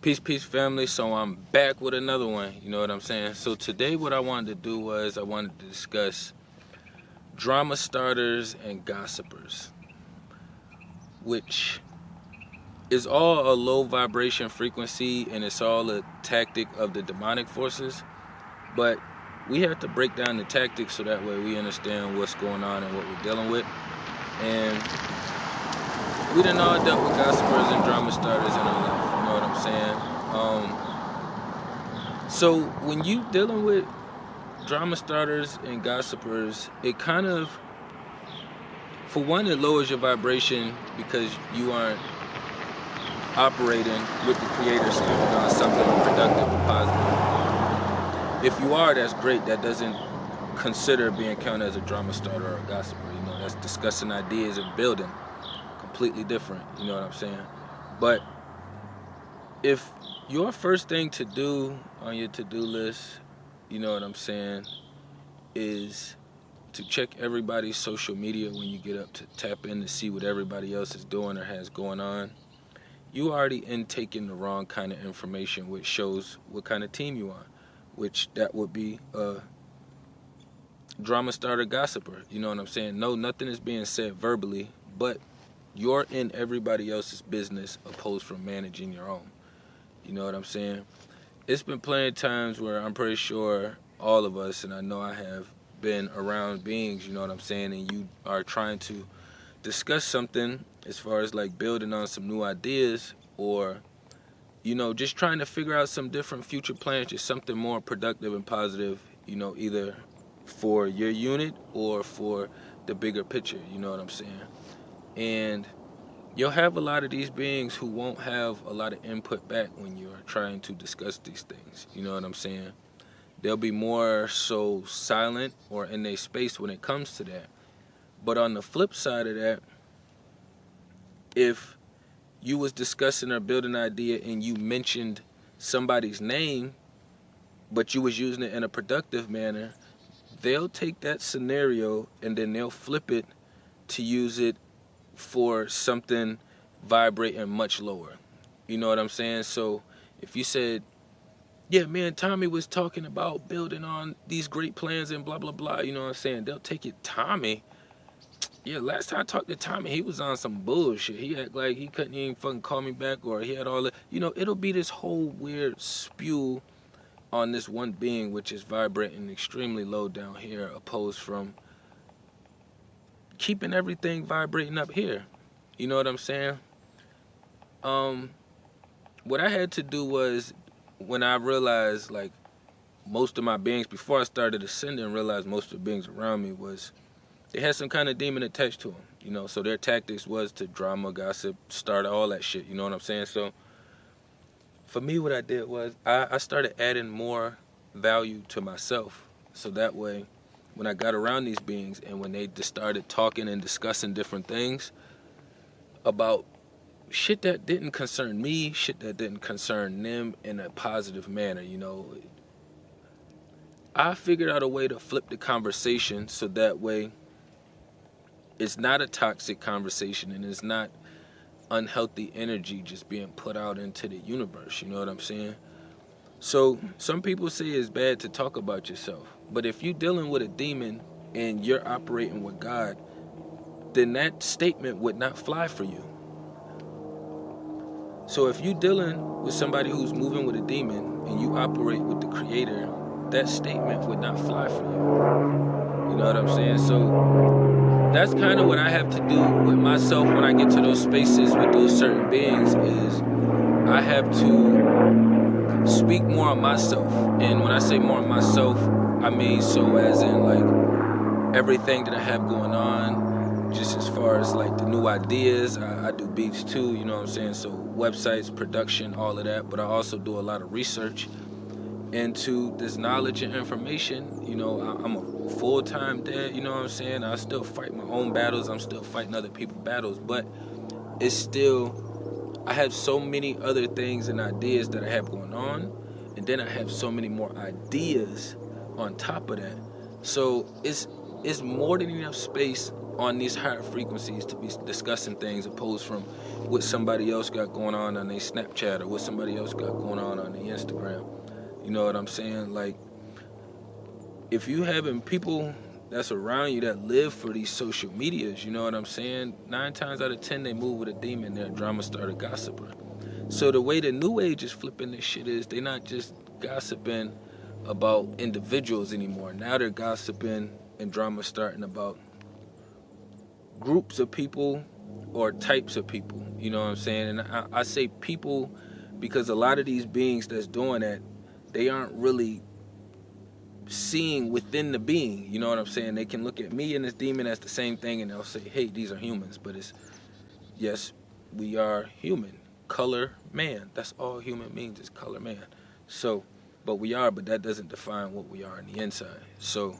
Peace, family. So I'm back with another one. You know what I'm saying? So today, what I wanted to do was I wanted to discuss drama starters and gossipers, which is all a low vibration frequency and it's all a tactic of the demonic forces. But we have to break down the tactics so that way we understand what's going on and what we're dealing with. And we done all dealt with gossipers and drama starters in our life. You know what I'm saying? So when you dealing with drama starters and gossipers, it kind of, for one, it lowers your vibration because you aren't operating with the creator speaking on something productive and positive. If you are, that's great. That doesn't consider being counted as a drama starter or a gossiper. You know, that's discussing ideas and building. Completely different, you know what I'm saying? But if your first thing to do on your to-do list, you know what I'm saying, is to check everybody's social media when you get up, to tap in to see what everybody else is doing or has going on, you already intaking the wrong kind of information, which shows what kind of team you on, which that would be a drama starter gossiper. You know what I'm saying? No, nothing is being said verbally, but you're in everybody else's business opposed from managing your own. You know what I'm saying? It's been plenty of times where I'm pretty sure all of us, and I know I have, been around beings, you know what I'm saying, and you are trying to discuss something as far as like building on some new ideas, or, you know, just trying to figure out some different future plans, just something more productive and positive, you know, either for your unit or for the bigger picture, you know what I'm saying? And you'll have a lot of these beings who won't have a lot of input back when you're trying to discuss these things. You know what I'm saying? They'll be more so silent or in their space when it comes to that. But on the flip side of that, if you was discussing or building an idea and you mentioned somebody's name, but you was using it in a productive manner, they'll take that scenario and then they'll flip it to use it for something vibrating much lower. You know what I'm saying? So if you said, yeah, man, Tommy was talking about building on these great plans and blah, blah, blah, you know what I'm saying? They'll take it, Tommy. Yeah, last time I talked to Tommy, he was on some bullshit. He act like he couldn't even fucking call me back, or he had all the, you know, it'll be this whole weird spew on this one being, which is vibrating extremely low down here, opposed from keeping everything vibrating up here. You know what I'm saying? What I had to do was, when I realized, like, most of my beings, before I started ascending, realized most of the beings around me was, they had some kind of demon attached to them, you know, so their tactics was to drama, gossip, start all that shit, you know what I'm saying? So for me, what I did was I started adding more value to myself, so that way when I got around these beings and when they just started talking and discussing different things about shit that didn't concern me, shit that didn't concern them in a positive manner, you know, I figured out a way to flip the conversation so that way it's not a toxic conversation and it's not unhealthy energy just being put out into the universe, you know what I'm saying? So some people say it's bad to talk about yourself, but if you're dealing with a demon and you're operating with God, then that statement would not fly for you. So if you're dealing with somebody who's moving with a demon and you operate with the creator, that statement would not fly for you. You know what I'm saying? So that's kind of what I have to do with myself when I get to those spaces with those certain beings, is I have to speak more on myself. And when I say more on myself, I mean so as in like everything that I have going on, just as far as like the new ideas. I do beats too, you know what I'm saying? So websites, production, all of that. But I also do a lot of research into this knowledge and information. You know, I'm a full-time dad, you know what I'm saying? I still fight my own battles. I'm still fighting other people's battles, but it's still, I have so many other things and ideas that I have going on, and then I have so many more ideas on top of that. So it's more than enough space on these higher frequencies to be discussing things opposed from what somebody else got going on their Snapchat or what somebody else got going on their Instagram. You know what I'm saying? Like, if you having people that's around you that live for these social medias, you know what I'm saying? 9 times out of 10, they move with a demon. They're a drama starter gossiper. So the way the new age is flipping this shit is they're not just gossiping about individuals anymore. Now they're gossiping and drama starting about groups of people or types of people. You know what I'm saying? And I say people because a lot of these beings that's doing that, they aren't really seeing within the being. You know what I'm saying? They can look at me and this demon as the same thing and they'll say, hey, these are humans. But it's, yes, we are human. Color man. That's all human means is color man. So, but that doesn't define what we are on the inside. So,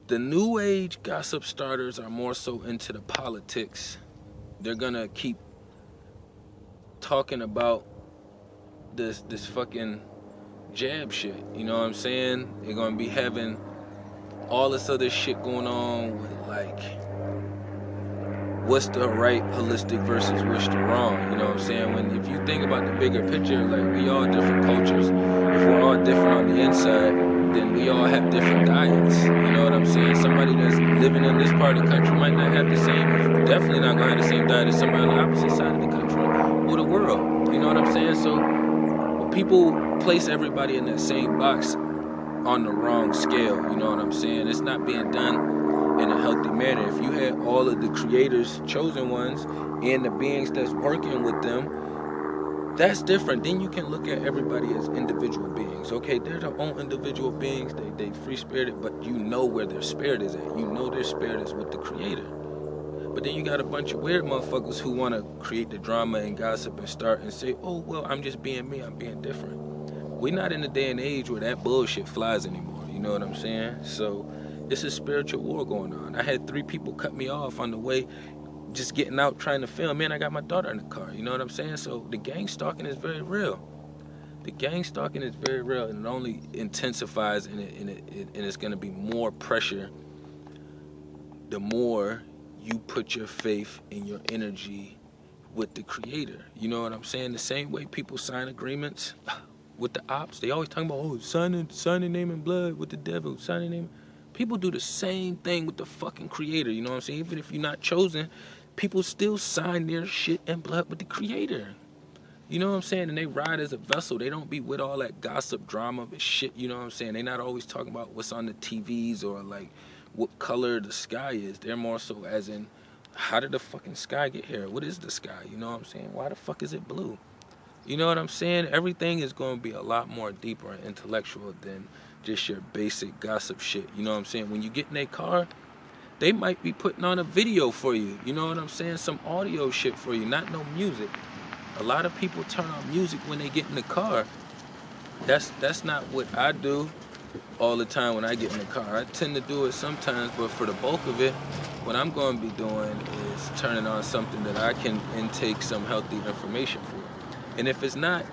the new age gossip starters are more so into the politics. They're gonna keep talking about this fucking jab shit. You know what I'm saying? They're gonna be having all this other shit going on with, like, what's the right holistic versus what's the wrong. You know what I'm saying? If you think about the bigger picture, like, we all different cultures. If we're all different on the inside, then we all have different diets. You know what I'm saying? Somebody that's living in this part of the country might not have the same, definitely not gonna have the same diet as somebody on the opposite side of the country or the world. You know what I'm saying? So people place everybody in that same box on the wrong scale. You know what I'm saying? It's not being done in a healthy manner. If you had all of the creators, chosen ones, and the beings that's working with them, that's different. Then you can look at everybody as individual beings. Okay, they're their own individual beings. They free-spirited, but you know where their spirit is at. You know their spirit is with the creator. But then you got a bunch of weird motherfuckers who want to create the drama and gossip and start and say, oh, well, I'm just being me. I'm being different. We're not in a day and age where that bullshit flies anymore. You know what I'm saying? So it's a spiritual war going on. I had 3 people cut me off on the way, just getting out trying to film. Man, I got my daughter in the car. You know what I'm saying? So the gang stalking is very real. The gang stalking is very real, and it only intensifies, and it's going to be more pressure the more you put your faith and your energy with the creator. You know what I'm saying? The same way people sign agreements with the ops. They always talking about, oh, signing name and blood with the devil, signing name. People do the same thing with the fucking creator. You know what I'm saying? Even if you're not chosen, people still sign their shit and blood with the creator. You know what I'm saying? And they ride as a vessel. They don't be with all that gossip, drama, and shit. You know what I'm saying? They not always talking about what's on the TVs or like what color the sky is. They're more so as in, how did the fucking sky get here? What is the sky? You know what I'm saying? Why the fuck is it blue? You know what I'm saying? Everything is going to be a lot more deeper and intellectual than just your basic gossip shit. You know what I'm saying? When you get in a car, they might be putting on a video for you. You know what I'm saying? Some audio shit for you, not no music. A lot of people turn on music when they get in the car. That's not what I do all the time when I get in the car. I tend to do it sometimes, but for the bulk of it, what I'm going to be doing is turning on something that I can intake some healthy information for. And if it's not,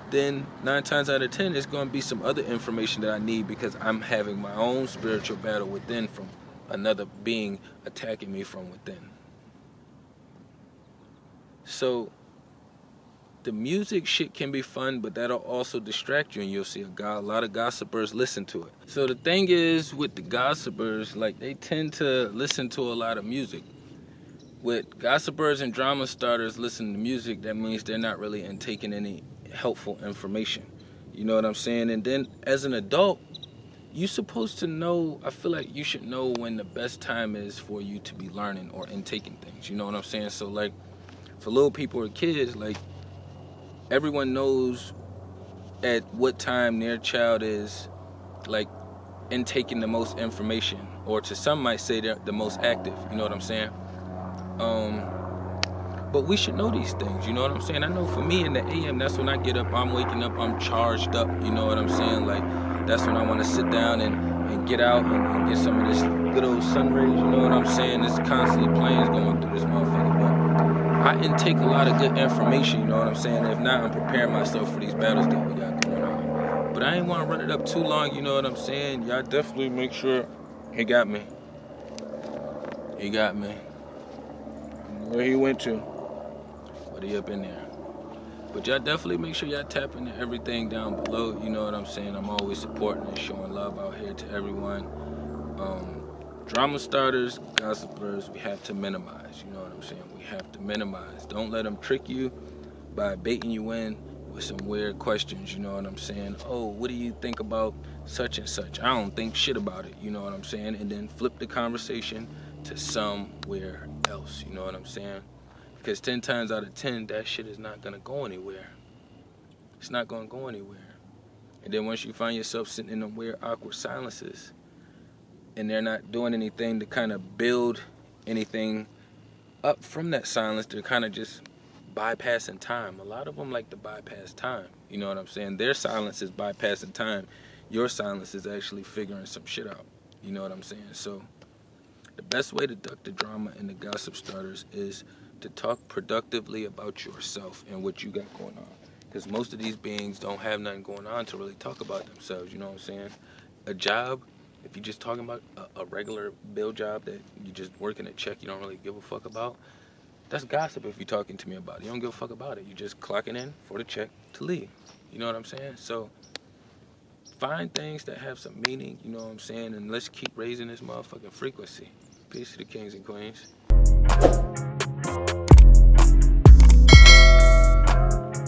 then 9 times out of 10, it's going to be some other information that I need because I'm having my own spiritual battle within from another being attacking me from within. So the music shit can be fun, but that'll also distract you, and you'll see a lot of gossipers listen to it. So the thing is with the gossipers, like, they tend to listen to a lot of music. With gossipers and drama starters listening to music, that means they're not really intaking any helpful information. You know what I'm saying? And then as an adult, you're supposed to know, I feel like you should know when the best time is for you to be learning or intaking things. You know what I'm saying? So like, for little people or kids, like, everyone knows at what time their child is, like, intaking the most information, or to some might say they're the most active. You know what I'm saying? But we should know these things, you know what I'm saying? I know for me in the AM, that's when I get up, I'm waking up, I'm charged up, you know what I'm saying? Like, that's when I want to sit down and get out and get some of this good old sun rays, you know what I'm saying? There's constantly planes going through this motherfucker, but I intake a lot of good information, you know what I'm saying? If not, I'm preparing myself for these battles that we got going on. But I ain't want to run it up too long, you know what I'm saying? Y'all definitely make sure. He got me. He got me. Where he went to? But he up in there. But y'all definitely make sure y'all tap into everything down below. You know what I'm saying? I'm always supporting and showing love out here to everyone. Drama starters, gossipers, we have to minimize. You know what I'm saying? We have to minimize. Don't let them trick you by baiting you in with some weird questions. You know what I'm saying? Oh, what do you think about such and such? I don't think shit about it. You know what I'm saying? And then flip the conversation to somewhere else. You know what I'm saying? Because 10 times out of 10, that shit is not going to go anywhere. It's not going to go anywhere. And then once you find yourself sitting in them weird, awkward silences, and they're not doing anything to kind of build anything up from that silence, they're kind of just bypassing time. A lot of them like to bypass time. You know what I'm saying? Their silence is bypassing time. Your silence is actually figuring some shit out. You know what I'm saying? So the best way to duck the drama and the gossip starters is to talk productively about yourself and what you got going on. Because most of these beings don't have nothing going on to really talk about themselves, you know what I'm saying? A job, if you're just talking about a regular bill job that you just working a check you don't really give a fuck about, that's gossip if you're talking to me about it. You don't give a fuck about it. You're just clocking in for the check to leave. You know what I'm saying? So find things that have some meaning, you know what I'm saying? And let's keep raising this motherfucking frequency. Peace to the kings and queens.